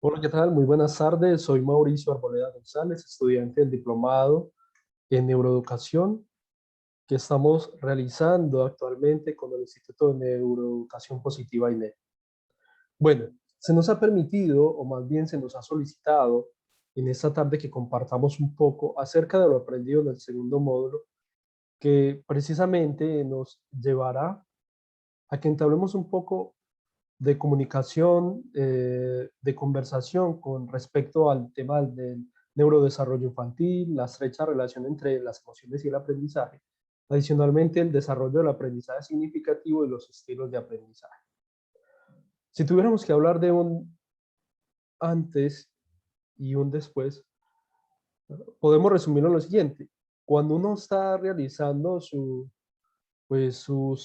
Hola, ¿qué tal? Muy buenas tardes. Soy Mauricio Arboleda González, estudiante del diplomado en neuroeducación que estamos realizando actualmente con el Instituto de Neuroeducación Positiva INE. Bueno, se nos ha permitido, o más bien se nos ha solicitado en esta tarde que compartamos un poco acerca de lo aprendido en el segundo módulo, que precisamente nos llevará a que entablemos un poco de comunicación, de conversación con respecto al tema del neurodesarrollo infantil, la estrecha relación entre las emociones y el aprendizaje. Adicionalmente, el desarrollo del aprendizaje significativo y los estilos de aprendizaje. Si tuviéramos que hablar de un antes y un después, podemos resumirlo en lo siguiente. Cuando uno está realizando sus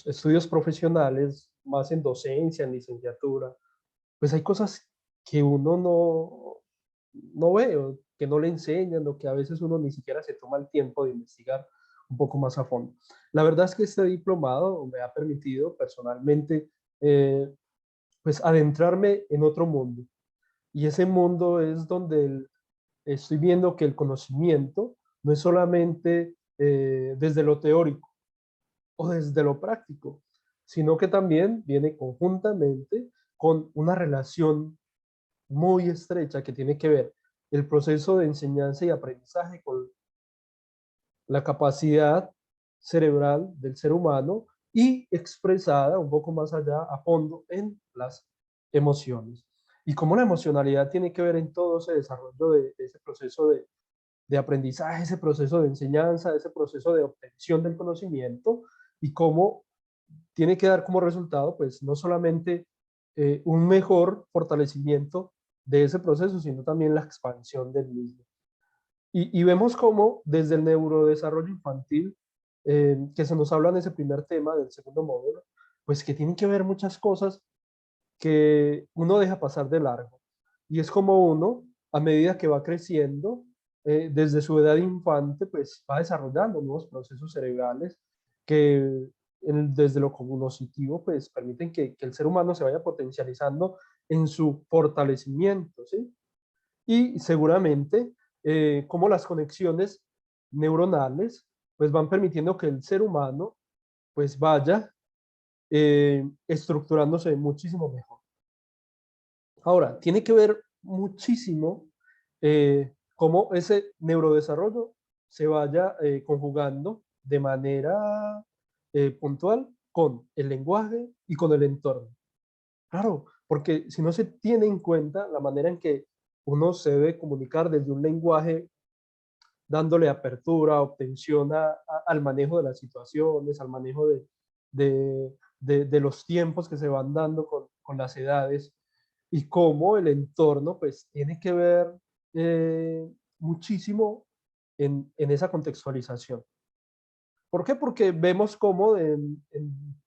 estudios profesionales, más en docencia, en licenciatura, pues hay cosas que uno no ve, o que no le enseñan, o que a veces uno ni siquiera se toma el tiempo de investigar un poco más a fondo. La verdad es que este diplomado me ha permitido personalmente eh, pues adentrarme en otro mundo. Y ese mundo es donde estoy viendo que el conocimiento no es solamente desde lo teórico o desde lo práctico, sino que también viene conjuntamente con una relación muy estrecha que tiene que ver el proceso de enseñanza y aprendizaje con la capacidad cerebral del ser humano y expresada un poco más allá a fondo en las emociones. Y cómo la emocionalidad tiene que ver en todo ese desarrollo de ese proceso de aprendizaje, ese proceso de enseñanza, ese proceso de obtención del conocimiento y cómo tiene que dar como resultado, pues no solamente un mejor fortalecimiento de ese proceso, sino también la expansión del mismo. Y vemos cómo desde el neurodesarrollo infantil, que se nos habla en ese primer tema del segundo módulo, pues que tienen que ver muchas cosas que uno deja pasar de largo. Y es como uno, a medida que va creciendo, desde su edad infante, pues va desarrollando nuevos procesos cerebrales que desde lo cognitivo, pues permiten que el ser humano se vaya potencializando en su fortalecimiento, ¿sí? Y seguramente, como las conexiones neuronales, pues van permitiendo que el ser humano, pues vaya estructurándose muchísimo mejor. Ahora, tiene que ver muchísimo cómo ese neurodesarrollo se vaya conjugando de manera puntual con el lenguaje y con el entorno. Claro, porque si no se tiene en cuenta la manera en que uno se debe comunicar desde un lenguaje dándole apertura, obtención al manejo de las situaciones, al manejo de los tiempos que se van dando con las edades y cómo el entorno pues tiene que ver muchísimo en esa contextualización. ¿Por qué? Porque vemos cómo en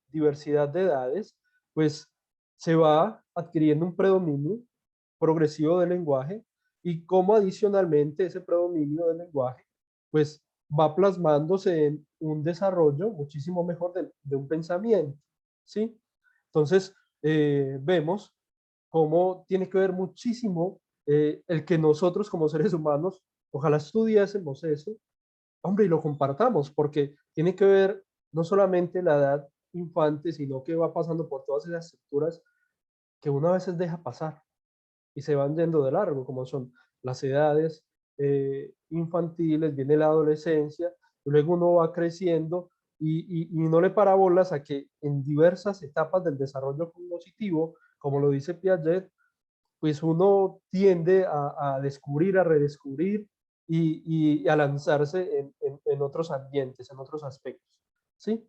diversidad de edades pues se va adquiriendo un predominio progresivo del lenguaje y cómo adicionalmente ese predominio del lenguaje pues va plasmándose en un desarrollo muchísimo mejor de un pensamiento, ¿sí? Entonces, vemos cómo tiene que ver muchísimo el que nosotros como seres humanos, ojalá estudiásemos eso, hombre, y lo compartamos, porque tiene que ver no solamente la edad infante, sino que va pasando por todas esas estructuras que uno a veces deja pasar y se van yendo de largo, como son las edades infantiles, viene la adolescencia, y luego uno va creciendo y no le para bolas a que en diversas etapas del desarrollo cognitivo, como lo dice Piaget, pues uno tiende a descubrir, a redescubrir y a lanzarse en otros ambientes, en otros aspectos, ¿sí?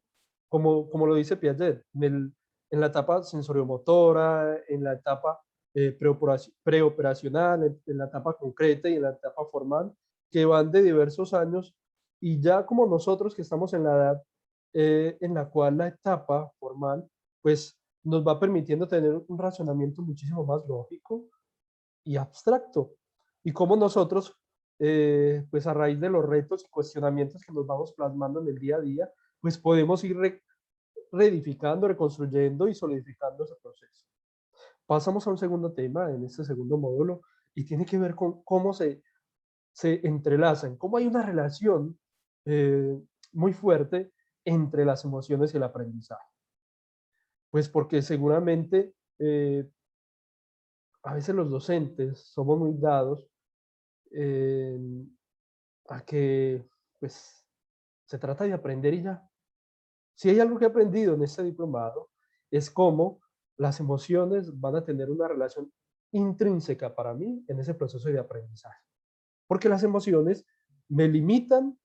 Como lo dice Piaget, en la etapa sensoriomotora, en la etapa preoperacional, en la etapa concreta y en la etapa formal, que van de diversos años, y ya como nosotros que estamos en la edad en la cual la etapa formal, pues nos va permitiendo tener un razonamiento muchísimo más lógico y abstracto. Y cómo nosotros, pues a raíz de los retos y cuestionamientos que nos vamos plasmando en el día a día, pues podemos ir reedificando, reconstruyendo y solidificando ese proceso. Pasamos a un segundo tema en este segundo módulo y tiene que ver con cómo se entrelazan, cómo hay una relación eh, muy fuerte entre las emociones y el aprendizaje. Pues porque seguramente a veces los docentes somos muy dados eh, a que pues se trata de aprender y ya. Si hay algo que he aprendido en este diplomado es cómo las emociones van a tener una relación intrínseca para mí en ese proceso de aprendizaje. Porque las emociones me limitan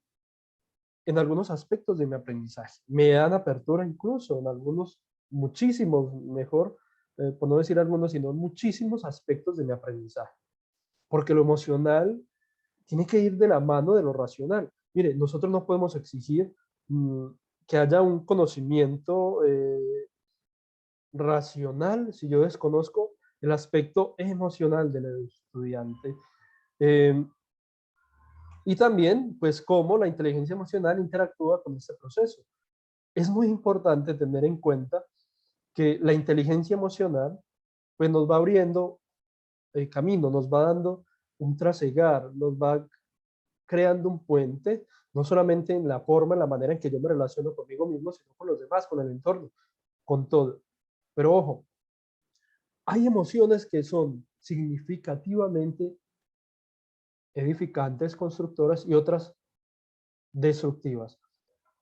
en algunos aspectos de mi aprendizaje, me dan apertura incluso en algunos, muchísimos, mejor, por no decir algunos, sino muchísimos aspectos de mi aprendizaje. Porque lo emocional tiene que ir de la mano de lo racional. Mire, nosotros no podemos exigir mmm, que haya un conocimiento racional si yo desconozco el aspecto emocional del estudiante. Eh, y también, pues, cómo la inteligencia emocional interactúa con este proceso. Es muy importante tener en cuenta que la inteligencia emocional, pues, nos va abriendo camino, nos va dando un trasegar, nos va creando un puente, no solamente en la forma, en la manera en que yo me relaciono conmigo mismo, sino con los demás, con el entorno, con todo. Pero ojo, hay emociones que son significativamente edificantes, constructoras y otras destructivas.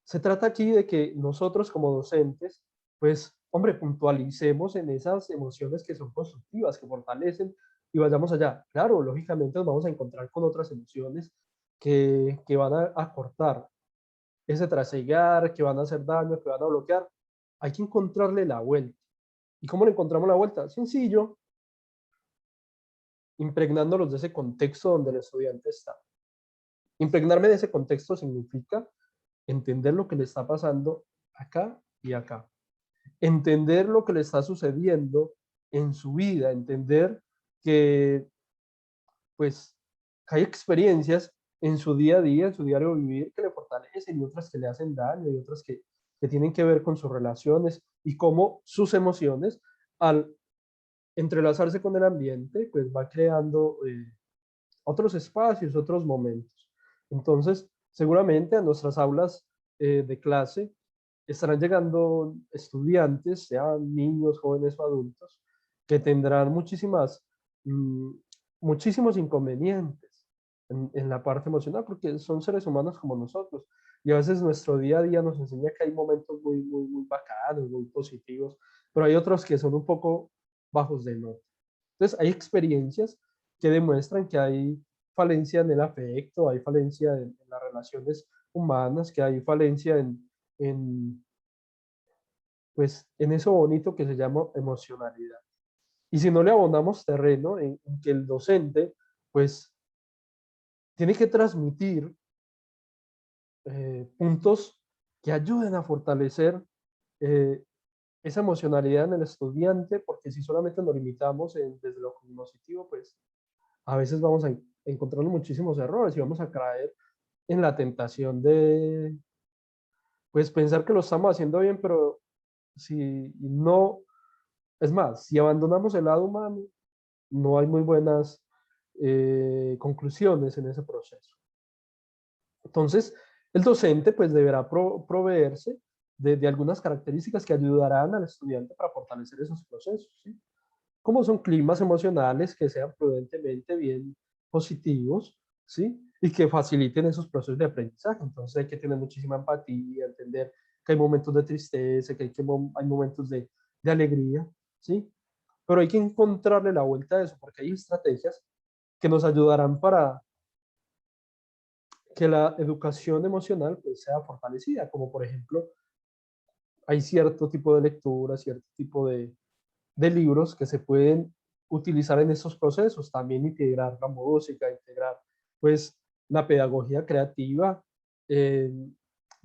Se trata aquí de que nosotros como docentes, pues, hombre, puntualicemos en esas emociones que son constructivas, que fortalecen y vayamos allá. Claro, lógicamente nos vamos a encontrar con otras emociones que van a cortar ese trasegar, que van a hacer daño, que van a bloquear. Hay que encontrarle la vuelta. ¿Y cómo le encontramos la vuelta? Sencillo, impregnándolos de ese contexto donde el estudiante está. Impregnarme de ese contexto significa entender lo que le está pasando acá y acá. Entender lo que le está sucediendo en su vida, entender que, pues, hay experiencias en su día a día, en su diario vivir, que le fortalecen y otras que le hacen daño y otras que tienen que ver con sus relaciones y cómo sus emociones, al entrelazarse con el ambiente, pues va creando otros espacios, otros momentos. Entonces, seguramente a nuestras aulas de clase estarán llegando estudiantes, sean niños, jóvenes o adultos, que tendrán mm, muchísimos inconvenientes en la parte emocional, porque son seres humanos como nosotros. Y a veces nuestro día a día nos enseña que hay momentos muy, muy, muy bacanos, muy positivos, pero hay otros que son un poco bajos de nota. Entonces, hay experiencias que demuestran que hay falencia en el afecto, hay falencia en las relaciones humanas, que hay falencia en, pues, en eso bonito que se llama emocionalidad. Y si no le abonamos terreno en que el docente, pues, tiene que transmitir puntos que ayuden a fortalecer eh, esa emocionalidad en el estudiante, porque si solamente nos limitamos desde lo cognitivo, pues a veces vamos a encontrar muchísimos errores y vamos a caer en la tentación de, pues, pensar que lo estamos haciendo bien, pero si no, es más, si abandonamos el lado humano, no hay muy buenas conclusiones en ese proceso. Entonces, el docente pues deberá proveerse de algunas características que ayudarán al estudiante para fortalecer esos procesos, ¿sí? Como son climas emocionales que sean prudentemente bien positivos, ¿sí? Y que faciliten esos procesos de aprendizaje. Entonces hay que tener muchísima empatía, entender que hay momentos de tristeza, hay momentos de alegría, ¿sí? Pero hay que encontrarle la vuelta a eso, porque hay estrategias que nos ayudarán para que la educación emocional pues, sea fortalecida, como por ejemplo, hay cierto tipo de lectura, cierto tipo de libros que se pueden utilizar en estos procesos, también integrar la música, integrar pues la pedagogía creativa, eh,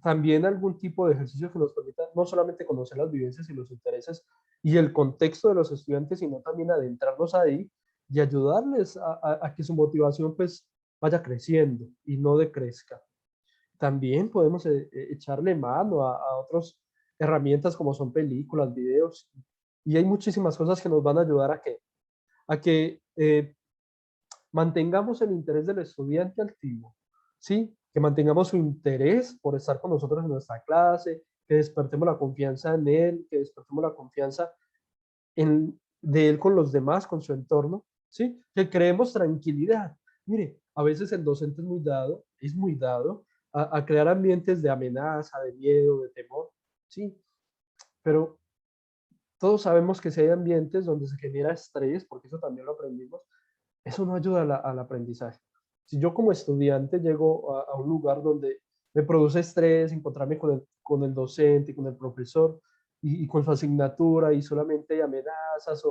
también algún tipo de ejercicio que nos permita no solamente conocer las vivencias y los intereses y el contexto de los estudiantes, sino también adentrarnos ahí y ayudarles a que su motivación pues vaya creciendo y no decrezca. También podemos echarle mano a otras herramientas como son películas, videos, Y hay muchísimas cosas que nos van a ayudar a que mantengamos el interés del estudiante activo, ¿sí? Que mantengamos su interés por estar con nosotros en nuestra clase, que despertemos la confianza en él, que despertemos la confianza de él con los demás, con su entorno, ¿sí? Que creemos tranquilidad. Mire, a veces el docente es muy dado a crear ambientes de amenaza, de miedo, de temor, ¿sí? Pero todos sabemos que si hay ambientes donde se genera estrés, porque eso también lo aprendimos, eso no ayuda al aprendizaje. Si yo como estudiante llego a un lugar donde me produce estrés encontrarme con el docente, con el profesor y con su asignatura y solamente hay amenazas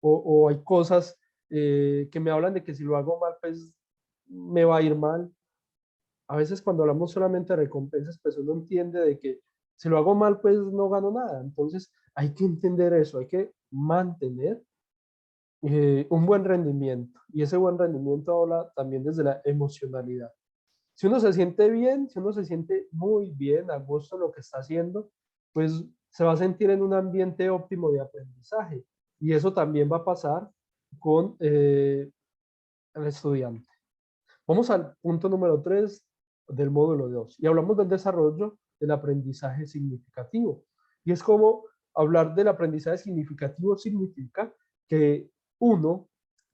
o hay cosas que me hablan de que si lo hago mal, pues me va a ir mal. A veces cuando hablamos solamente de recompensas, pues uno entiende de que si lo hago mal, pues no gano nada. Entonces hay que entender eso, hay que mantener un buen rendimiento. Y ese buen rendimiento habla también desde la emocionalidad. Si uno se siente bien, si uno se siente muy bien, a gusto en lo que está haciendo, pues se va a sentir en un ambiente óptimo de aprendizaje. Y eso también va a pasar con el estudiante. Vamos al punto número 3 del módulo 2 y hablamos del desarrollo del aprendizaje significativo. Y es como hablar del aprendizaje significativo significa que uno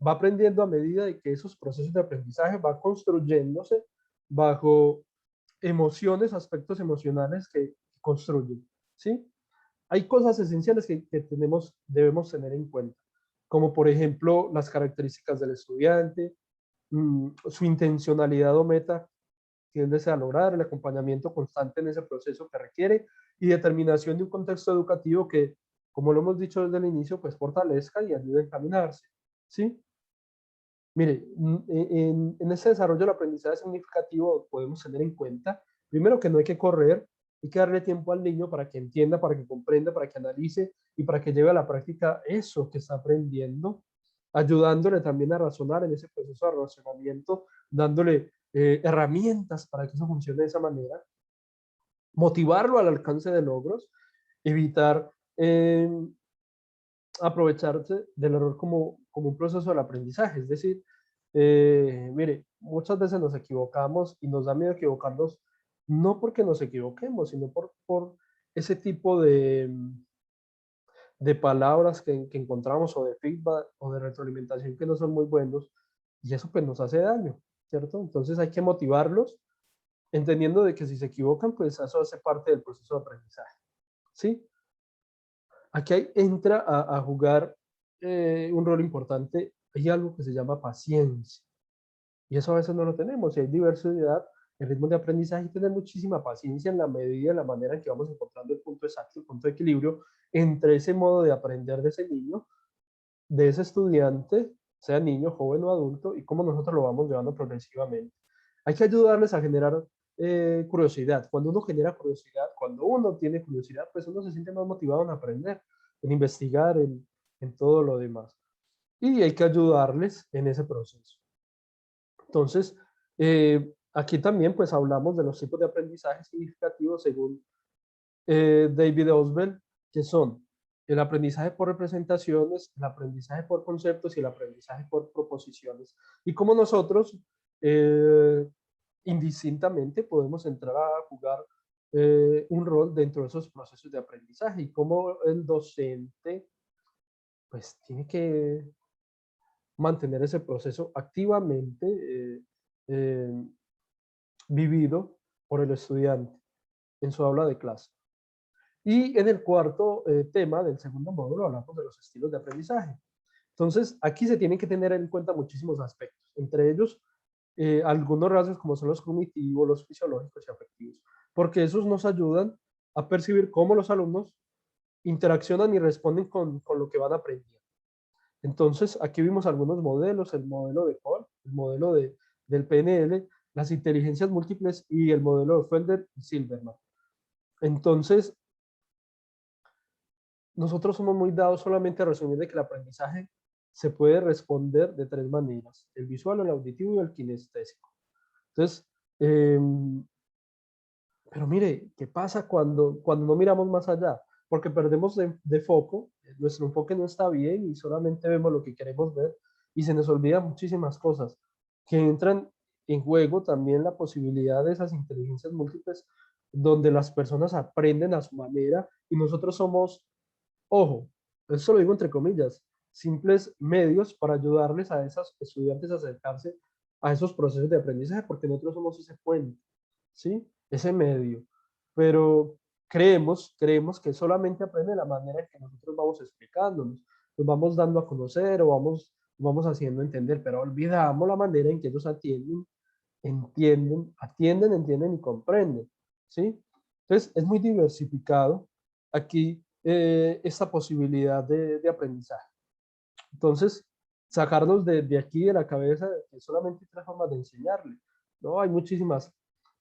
va aprendiendo a medida de que esos procesos de aprendizaje van construyéndose bajo emociones, aspectos emocionales que construyen, ¿sí? Hay cosas esenciales que debemos tener en cuenta, como por ejemplo las características del estudiante, su intencionalidad o meta que él desea lograr, el acompañamiento constante en ese proceso que requiere y determinación de un contexto educativo que, como lo hemos dicho desde el inicio, pues fortalezca y ayude a encaminarse, ¿sí? Mire, en ese desarrollo del aprendizaje significativo podemos tener en cuenta, primero que no hay que correr, hay que darle tiempo al niño para que entienda, para que comprenda, para que analice y para que lleve a la práctica eso que está aprendiendo, ayudándole también a razonar en ese proceso de razonamiento, dándole herramientas para que eso funcione de esa manera, motivarlo al alcance de logros, evitar aprovecharse del error como un proceso del aprendizaje. Es decir, mire, muchas veces nos equivocamos y nos da miedo equivocarnos, no porque nos equivoquemos, sino por ese tipo de palabras que encontramos o de feedback o de retroalimentación que no son muy buenos y eso pues nos hace daño, ¿cierto? Entonces hay que motivarlos entendiendo de que si se equivocan, pues eso hace parte del proceso de aprendizaje, ¿sí? Aquí entra a jugar un rol importante, hay algo que se llama paciencia, y eso a veces no lo tenemos, y hay diversidad en ritmos de aprendizaje y tener muchísima paciencia en la medida, en la manera en que vamos encontrando el punto exacto, el punto de equilibrio entre ese modo de aprender de ese niño, de ese estudiante, sea niño, joven o adulto, y cómo nosotros lo vamos llevando progresivamente. Hay que ayudarles a generar curiosidad. Cuando uno genera curiosidad, cuando uno tiene curiosidad, pues uno se siente más motivado en aprender, en investigar, en todo lo demás. Y hay que ayudarles en ese proceso. Entonces, aquí también pues hablamos de los tipos de aprendizaje significativos según David Oswell, que son el aprendizaje por representaciones, el aprendizaje por conceptos y el aprendizaje por proposiciones. Y como nosotros eh, indistintamente podemos entrar a jugar un rol dentro de esos procesos de aprendizaje y como el docente pues tiene que mantener ese proceso activamente eh, vivido por el estudiante en su aula de clase. Y en el cuarto tema del segundo módulo hablamos de los estilos de aprendizaje. Entonces, aquí se tienen que tener en cuenta muchísimos aspectos, entre ellos algunos rasgos como son los cognitivos, los fisiológicos y afectivos, porque esos nos ayudan a percibir cómo los alumnos interaccionan y responden con lo que van aprendiendo. Entonces, aquí vimos algunos modelos, el modelo de Hall, el modelo del PNL, las inteligencias múltiples y el modelo de Felder y Silverman. Entonces, nosotros somos muy dados solamente a resumir de que el aprendizaje se puede responder de tres maneras, el visual, el auditivo y el kinestésico. Entonces, eh, pero mire, ¿qué pasa cuando no miramos más allá? Porque perdemos de foco nuestro enfoque no está bien y solamente vemos lo que queremos ver y se nos olvidan muchísimas cosas que entran en juego también la posibilidad de esas inteligencias múltiples donde las personas aprenden a su manera y nosotros somos, ojo, eso lo digo entre comillas, simples medios para ayudarles a esos estudiantes a acercarse a esos procesos de aprendizaje, porque nosotros somos ese puente, ¿sí? Ese medio. Pero creemos que solamente aprende de la manera en que nosotros vamos explicándonos, nos vamos dando a conocer o vamos haciendo entender, pero olvidamos la manera en que ellos atienden y comprenden, ¿sí? Entonces, es muy diversificado aquí esta posibilidad de aprendizaje. Entonces, sacarnos de aquí de la cabeza que solamente hay tres formas de enseñarle. No, hay muchísimas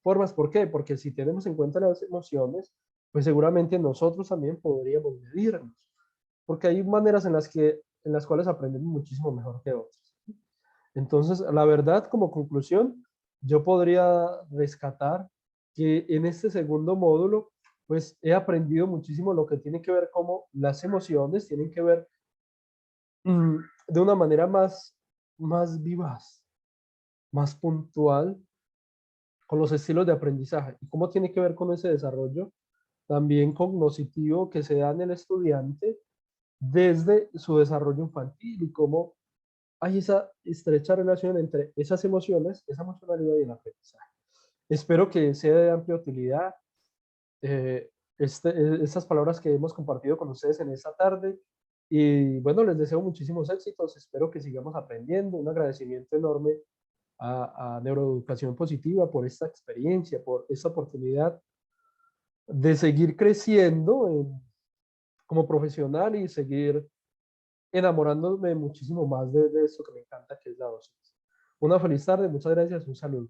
formas. ¿Por qué? Porque si tenemos en cuenta las emociones, pues seguramente nosotros también podríamos medirnos. Porque hay maneras en las cuales aprendemos muchísimo mejor que otras. Entonces, la verdad, como conclusión, yo podría rescatar que en este segundo módulo, pues he aprendido muchísimo lo que tiene que ver cómo las emociones tienen que ver mm, de una manera más vivaz, más puntual con los estilos de aprendizaje y cómo tiene que ver con ese desarrollo también cognitivo que se da en el estudiante desde su desarrollo infantil y cómo hay esa estrecha relación entre esas emociones, esa emocionalidad y el aprendizaje. Espero que sea de amplia utilidad eh, estas palabras que hemos compartido con ustedes en esta tarde. Y bueno, les deseo muchísimos éxitos. Espero que sigamos aprendiendo. Un agradecimiento enorme a Neuroeducación Positiva por esta experiencia, por esta oportunidad de seguir creciendo como profesional y seguir enamorándome muchísimo más de esto que me encanta, que es la docencia. Una feliz tarde, muchas gracias, un saludo.